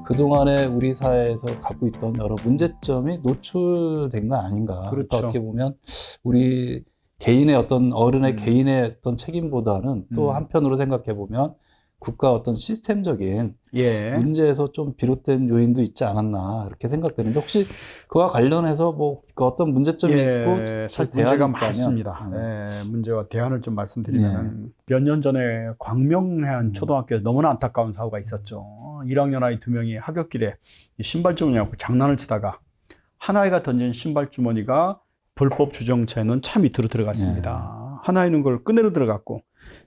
그동안에 우리 사회에서 갖고 있던 여러 문제점이 노출된 거 아닌가. 그렇죠. 그러니까 어떻게 보면 우리 개인의 어떤 어른의 음. 개인의 어떤 책임보다는 또 한편으로 생각해 보면 국가 어떤 시스템적인 예. 문제에서 좀 비롯된 요인도 있지 않았나 이렇게 생각되는데 혹시 그와 관련해서 뭐 어떤 문제점이 있고 사실 대안이 문제가 있다면? 많습니다. 문제와 대안을 좀 말씀드리면 몇 년 전에 광명해안 초등학교에 너무나 안타까운 사고가 있었죠. 1학년 아이 2명이 하굣길에 신발 주머니하고 장난을 치다가 한 아이가 던진 신발 주머니가 불법 주정차에 놓은 차 밑으로 들어갔습니다. 한 아이는 그걸 꺼내러 들어갔고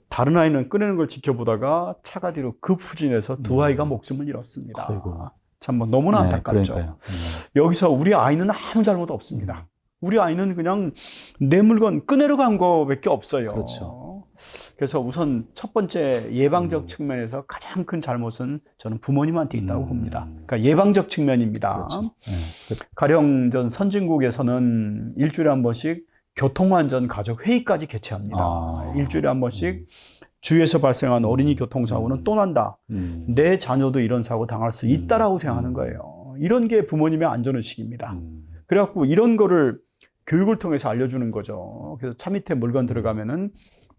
다른 아이는 꺼내는 걸 지켜보다가 차가 뒤로 급후진해서 두 아이가 목숨을 잃었습니다. 아이고. 참 뭐 너무나 안타깝죠. 그러니까요. 여기서 우리 아이는 아무 잘못 없습니다. 우리 아이는 그냥 내 물건 꺼내러 간 거밖에 없어요. 그렇죠. 그래서 우선 첫 번째 예방적 측면에서 가장 큰 잘못은 저는 부모님한테 있다고 봅니다. 그러니까 예방적 측면입니다. 그렇죠. 가령 전 선진국에서는 일주일에 한 번씩 교통안전 가족 회의까지 개최합니다. 일주일에 한 번씩 주위에서 발생한 어린이 교통사고는 또 난다. 내 자녀도 이런 사고 당할 수 있다라고 생각하는 거예요. 이런 게 부모님의 안전의식입니다. 그래갖고 이런 거를 교육을 통해서 알려주는 거죠. 그래서 차 밑에 물건 들어가면은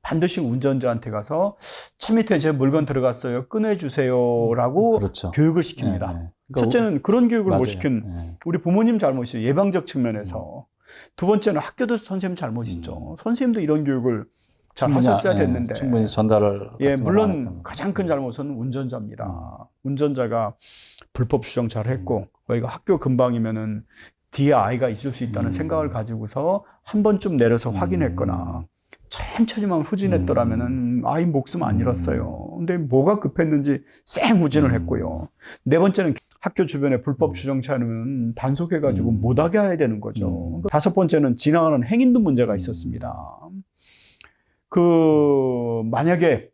반드시 운전자한테 가서 차 밑에 제 물건 들어갔어요. 꺼내주세요라고 그렇죠. 교육을 교육을 시킵니다. 그러니까 첫째는 그런 교육을 맞아요. 못 시킨 우리 부모님 잘못이에요. 예방적 측면에서. 두 번째는 학교도 선생님 잘못이죠. 선생님도 이런 교육을 잘 하셨어야 됐는데. 충분히 전달을. 물론 가장 큰 잘못은 운전자입니다. 운전자가 불법 주정차를 했고 거기가 학교 근방이면은 뒤에 아이가 있을 수 있다는 생각을 가지고서 한 번쯤 내려서 확인했거나 천천히만 후진했더라면은 아이 목숨 안 잃었어요. 근데 뭐가 급했는지 쌩 후진을 했고요. 네 번째는 학교 주변에 불법 주정차하면 단속해가지고 못하게 해야 되는 거죠. 다섯 번째는 지나가는 행인도 문제가 있었습니다. 만약에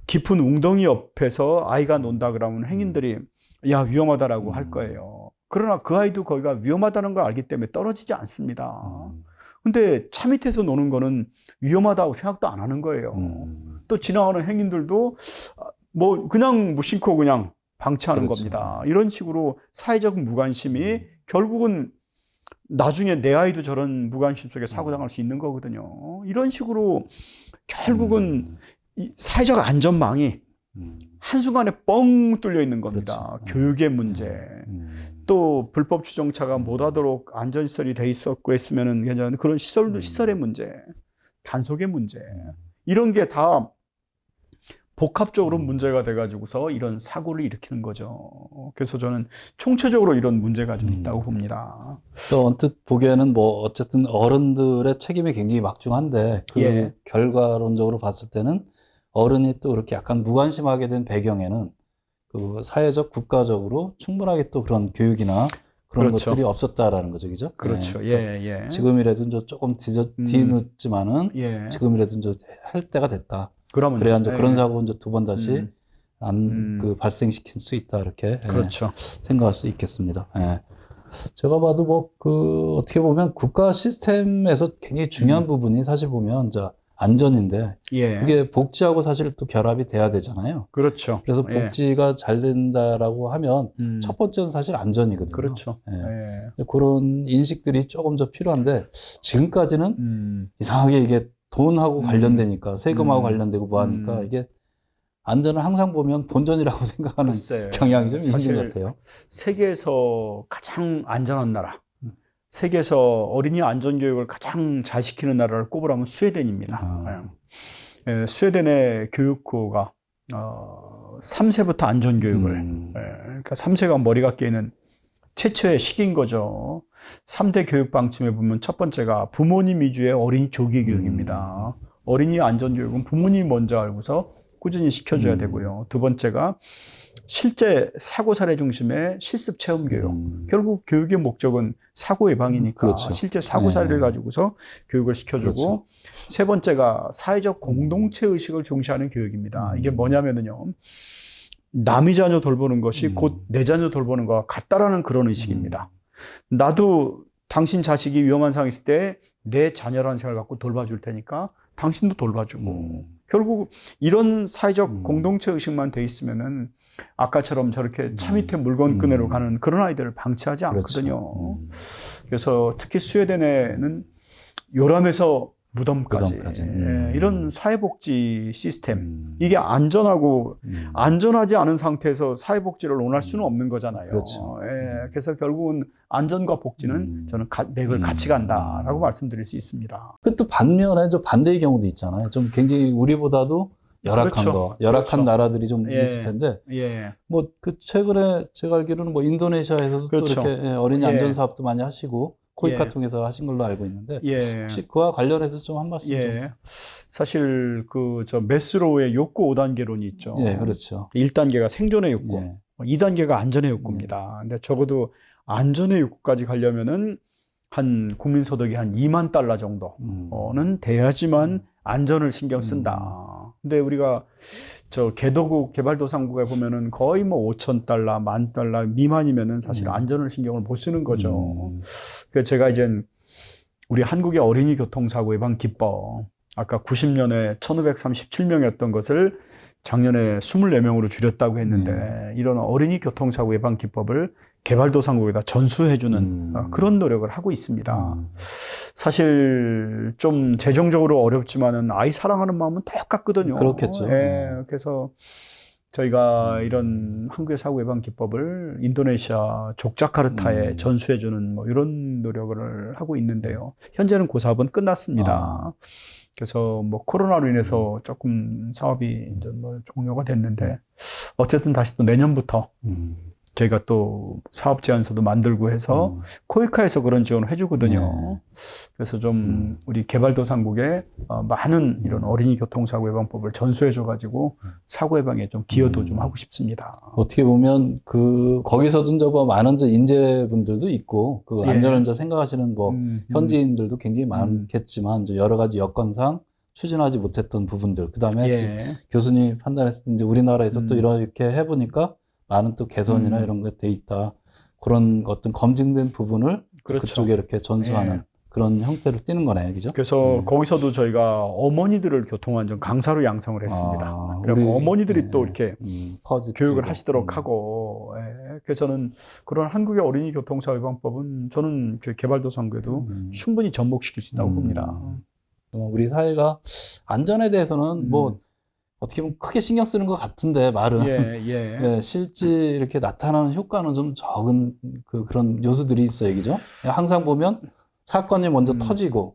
깊은 웅덩이 옆에서 아이가 논다 그러면 행인들이 야 위험하다라고 할 거예요. 그러나 그 아이도 거기가 위험하다는 걸 알기 때문에 떨어지지 않습니다. 근데 차 밑에서 노는 거는 위험하다고 생각도 안 하는 거예요. 또 지나가는 행인들도 뭐 그냥 무심코 그냥 방치하는 그렇죠. 겁니다. 이런 식으로 사회적 무관심이 결국은 나중에 내 아이도 저런 무관심 속에 사고 당할 수 있는 거거든요. 이런 식으로 결국은 이 사회적 안전망이 한순간에 뻥 뚫려 있는 겁니다. 그렇죠. 교육의 문제. 또 불법 주정차가 못하도록 안전시설이 돼 있었고 했으면은 괜찮은데 그런 시설의 문제, 단속의 문제. 이런 게 다 복합적으로 문제가 돼가지고서 이런 사고를 일으키는 거죠. 그래서 저는 총체적으로 이런 문제가 좀 있다고 봅니다. 또 언뜻 보기에는 뭐 어쨌든 어른들의 책임이 굉장히 막중한데 그 결과론적으로 봤을 때는 어른이 또 그렇게 약간 무관심하게 된 배경에는 그 사회적 국가적으로 충분하게 또 그런 교육이나 그런 그렇죠. 것들이 없었다라는 거죠, 그죠? 그렇죠. 지금이라도 이제 조금 뒤늦지만은 지금이라도 이제 할 때가 됐다. 그러면 그래야 이제 그런 사고 이제 두 번 다시 발생시킬 수 있다 이렇게 그렇죠. 생각할 수 있겠습니다. 제가 봐도 뭐 어떻게 보면 국가 시스템에서 굉장히 중요한 부분이 사실 보면 이제 안전인데 이게 복지하고 사실 또 결합이 돼야 되잖아요. 그렇죠. 그래서 복지가 잘 된다라고 하면 첫 번째는 사실 안전이거든요. 그렇죠. 그런 인식들이 조금 더 필요한데 지금까지는 이상하게 이게 돈하고 관련되니까 세금하고 관련되고 뭐 하니까 이게 안전을 항상 보면 본전이라고 생각하는 경향이 좀 있는 것 같아요. 세계에서 가장 안전한 나라, 세계에서 어린이 안전교육을 가장 잘 시키는 나라를 꼽으라면 스웨덴입니다. 스웨덴의 교육부가 3세부터 안전교육을 그러니까 3세가 머리가 깨는 최초의 시기인 거죠. 3대 교육 방침에 보면 첫 번째가 부모님 위주의 어린이 조기 교육입니다. 어린이 안전교육은 부모님이 먼저 알고서 꾸준히 시켜줘야 되고요. 두 번째가 실제 사고 사례 중심의 실습 체험 교육. 결국 교육의 목적은 사고 예방이니까 그렇죠. 실제 사고 사례를 가지고서 교육을 시켜주고 그렇죠. 세 번째가 사회적 공동체 의식을 중시하는 교육입니다. 이게 뭐냐면요. 남의 자녀 돌보는 것이 곧 내 자녀 돌보는 것과 같다라는 그런 의식입니다. 나도 당신 자식이 위험한 상황이 있을 때 내 자녀라는 생각을 갖고 돌봐줄 테니까 당신도 돌봐주고 결국 이런 사회적 공동체 의식만 돼 있으면은 아까처럼 저렇게 차 밑에 물건 끄내러 가는 그런 아이들을 방치하지 않거든요. 그렇죠. 그래서 특히 스웨덴에는 요람에서 무덤까지 이런 사회복지 시스템, 이게 안전하고 안전하지 않은 상태에서 사회복지를 논할 수는 없는 거잖아요. 그렇죠. 그래서 결국은 안전과 복지는 저는 맥을 같이 간다라고 말씀드릴 수 있습니다. 그 또 반면에 좀 반대의 경우도 있잖아요. 좀 굉장히 우리보다도 열악한 그렇죠. 열악한 그렇죠. 나라들이 좀 있을 텐데, 뭐 그 최근에 제가 알기로는 뭐 인도네시아에서도 그렇죠. 또 이렇게 어린이 안전 사업도 많이 하시고 코이카 예. 통해서 하신 걸로 알고 있는데, 예. 혹시 그와 관련해서 좀 한 말씀 좀. 예. 사실 그 저 메스로우의 욕구 5단계론이 있죠. 예, 그렇죠. 1단계가 생존의 욕구, 예. 2단계가 안전의 욕구입니다. 근데 적어도 안전의 욕구까지 가려면은 한 국민소득이 한 2만 달러 정도는 돼야지만 안전을 신경 쓴다. 근데 우리가 저 개도국 개발도상국에 보면은 거의 뭐 5천 달러, 1만 달러 미만이면은 사실 안전을 신경을 못 쓰는 거죠. 그래서 제가 이제 우리 한국의 어린이 교통사고 예방 기법, 아까 90년에 1537명이었던 것을 작년에 24명으로 줄였다고 했는데 이런 어린이 교통사고 예방 기법을 개발도상국에다 전수해주는 그런 노력을 하고 있습니다. 사실 좀 재정적으로 어렵지만은 아이 사랑하는 마음은 똑같거든요. 그렇겠죠. 예, 그래서 저희가 이런 한국의 사고 예방 기법을 인도네시아 족자카르타에 전수해주는 뭐 이런 노력을 하고 있는데요. 현재는 그 사업은 끝났습니다. 그래서 뭐 코로나로 인해서 조금 사업이 이제 뭐 종료가 됐는데 어쨌든 다시 또 내년부터 저희가 또 사업 제안서도 만들고 해서 코이카에서 그런 지원을 해주거든요. 그래서 좀 우리 개발도상국에 많은 이런 어린이 교통사고 예방법을 전수해줘가지고 사고 예방에 좀 기여도 좀 하고 싶습니다. 어떻게 보면 그 거기서도 뭐 많은 인재분들도 있고 그 안전을 이제 생각하시는 뭐 현지인들도 굉장히 많겠지만 이제 여러 가지 여건상 추진하지 못했던 부분들, 그 다음에 교수님이 판단했을 때 이제 우리나라에서 또 이렇게 해보니까 많은 또 개선이나 이런 게 돼 있다. 그런 어떤 검증된 부분을 그렇죠. 그쪽에 이렇게 전수하는 그런 형태를 띠는 거네요. 그죠? 그래서 거기서도 저희가 어머니들을 교통안전 강사로 양성을 했습니다. 그리고 어머니들이 또 이렇게 교육을 하시도록 하고, 그래서 저는 그런 한국의 어린이 교통사고 예방법은 저는 개발도상국에도 충분히 접목시킬 수 있다고 봅니다. 우리 사회가 안전에 대해서는 뭐 어떻게 보면 크게 신경 쓰는 것 같은데 말은 예, 실제 이렇게 나타나는 효과는 좀 적은 그런 요소들이 있어요, 그죠? 항상 보면 사건이 먼저 터지고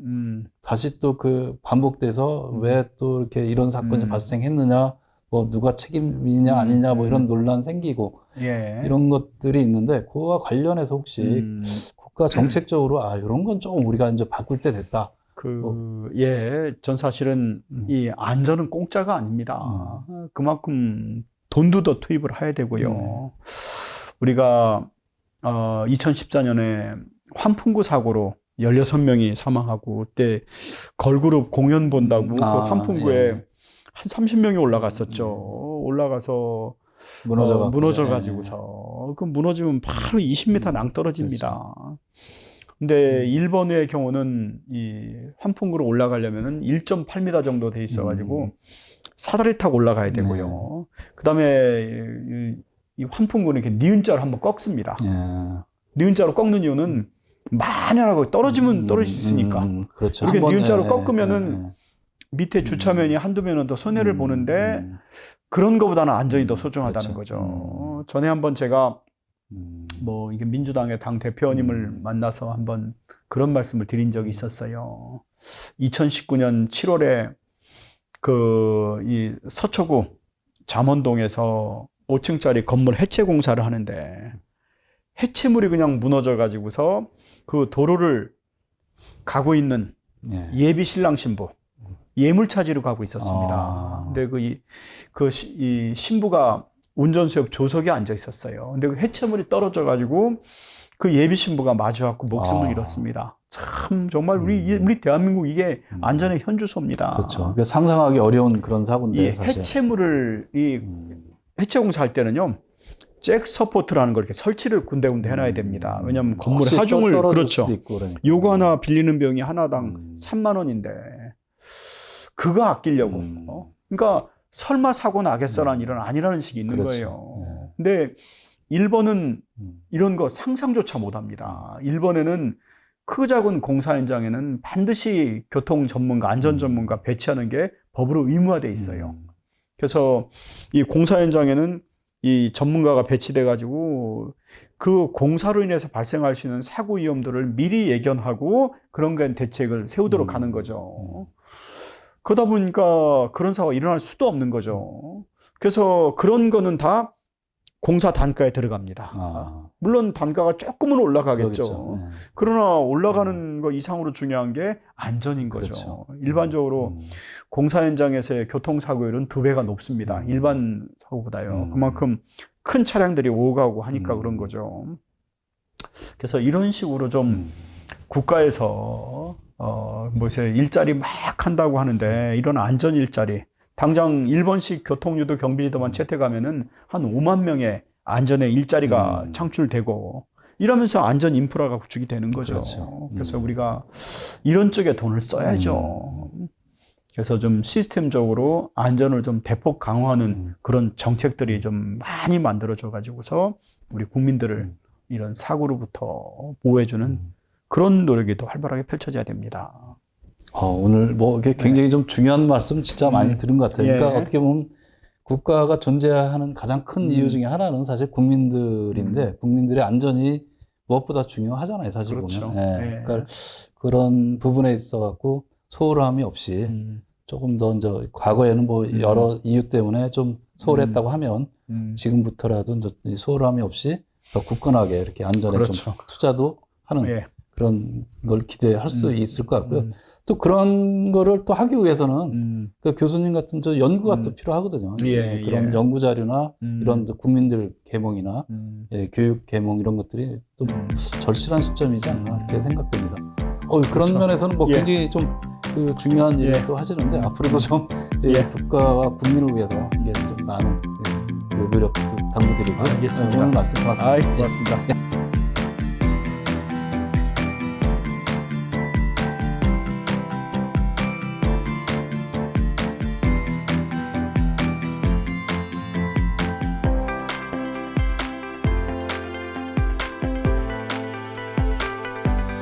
다시 또 그 반복돼서 왜 또 이렇게 이런 사건이 발생했느냐, 뭐 누가 책임이냐 아니냐 뭐 이런 논란 생기고 이런 것들이 있는데 그와 관련해서 혹시 국가 정책적으로 이런 건 좀 우리가 이제 바꿀 때 됐다. 전 사실은 이 안전은 공짜가 아닙니다. 그만큼 돈도 더 투입을 해야 되고요. 우리가 2014년에 환풍구 사고로 16명이 사망하고 그때 걸그룹 공연 본다고 그 환풍구에 한 30명이 올라갔었죠. 올라가서 무너져가지고서 그 무너지면 바로 20m 낭떨어집니다. 근데 일본의 경우는 이 환풍구로 올라가려면은 1.8m 정도 돼 있어가지고 사다리 타고 올라가야 되고요. 그 다음에 이 환풍구는 이렇게 니은자로 한번 꺾습니다. 니은자로 꺾는 이유는 만연하고 떨어지면 떨어질 수 있으니까. 그렇죠. 이렇게 니은자로 꺾으면은 밑에 주차면이 한두 면은 더 손해를 보는데 그런 것보다는 안전이 더 소중하다는 거죠. 전에 한번 제가 뭐 이게 민주당의 당 대표님을 만나서 한번 그런 말씀을 드린 적이 있었어요. 2019년 7월에 이 서초구 잠원동에서 5층짜리 건물 해체 공사를 하는데 해체물이 그냥 무너져 가지고서 그 도로를 가고 있는 예비 신랑 신부 예물 차지로 가고 있었습니다. 근데 이 신부가 운전석 조석에 앉아 있었어요. 근데 그 해체물이 떨어져 가지고 그 예비 신부가 마주하고 목숨을 잃었습니다. 참 정말 우리 대한민국 이게 안전의 현주소입니다. 그렇죠. 그러니까 상상하기 어려운 그런 사고인데 이 사실. 해체물을 해체 공사할 때는요. 잭 서포트라는 걸 이렇게 설치를 군데군데 해놔야 됩니다. 왜냐하면 건물의 하중을 그렇죠. 요거 하나 빌리는 비용이 하나당 3만 원인데 그거 아끼려고 그러니까 설마 사고 나겠어라는 일은 아니라는 식이 있는 그렇죠. 거예요. 근데 일본은 이런 거 상상조차 못합니다. 일본에는 크고 작은 공사 현장에는 반드시 교통 전문가, 안전 전문가 배치하는 게 법으로 의무화돼 있어요. 그래서 이 공사 현장에는 이 전문가가 배치돼 가지고 그 공사로 인해서 발생할 수 있는 사고 위험들을 미리 예견하고 그런 게 대책을 세우도록 하는 거죠. 그러다 보니까 그런 사고가 일어날 수도 없는 거죠. 그래서 그런 거는 다 공사 단가에 들어갑니다. 물론 단가가 조금은 올라가겠죠. 그렇겠죠. 그러나 올라가는 거 이상으로 중요한 게 안전인 거죠. 그렇죠. 일반적으로 공사 현장에서의 교통사고율은 2배가 높습니다. 일반 사고보다요. 그만큼 큰 차량들이 오가고 하니까 그런 거죠. 그래서 이런 식으로 좀 국가에서 일자리 막 한다고 하는데 이런 안전 일자리 당장 일본식 교통유도 경비리더만 채택하면은 한 5만 명의 안전의 일자리가 창출되고 이러면서 안전 인프라가 구축이 되는 거죠. 그렇죠. 그래서 우리가 이런 쪽에 돈을 써야죠. 그래서 좀 시스템적으로 안전을 좀 대폭 강화하는 그런 정책들이 좀 많이 만들어져 가지고서 우리 국민들을 이런 사고로부터 보호해주는 그런 노력이 더 활발하게 펼쳐져야 됩니다. 오늘 뭐 이게 굉장히 좀 중요한 말씀 진짜 많이 들은 것 같아요. 그러니까 어떻게 보면 국가가 존재하는 가장 큰 이유 중에 하나는 사실 국민들인데 국민들의 안전이 무엇보다 중요하잖아요. 사실 그렇죠. 보면. 그러니까 그런 부분에 있어 갖고 소홀함이 없이 조금 더 이제 과거에는 뭐 여러 이유 때문에 좀 소홀했다고 하면 지금부터라도 이제 소홀함이 없이 더 굳건하게 이렇게 안전에 그렇죠. 좀 투자도 하는 그런 걸 기대할 수 있을 것 같고요. 또 그런 거를 또 하기 위해서는 그 교수님 같은 저 연구가 또 필요하거든요. 그런 연구 자료나 이런 국민들 계몽이나 교육 계몽 이런 것들이 또 절실한 시점이지 않나 이렇게 생각됩니다. 그런 그렇죠. 면에서는 뭐 굉장히 좀 그 중요한 일도 하시는데 앞으로도 좀 국가와 국민을 위해서 이게 좀 많은 그 노력 당부드리고 알겠습니다. 오늘 말씀 고맙습니다. 고맙습니다.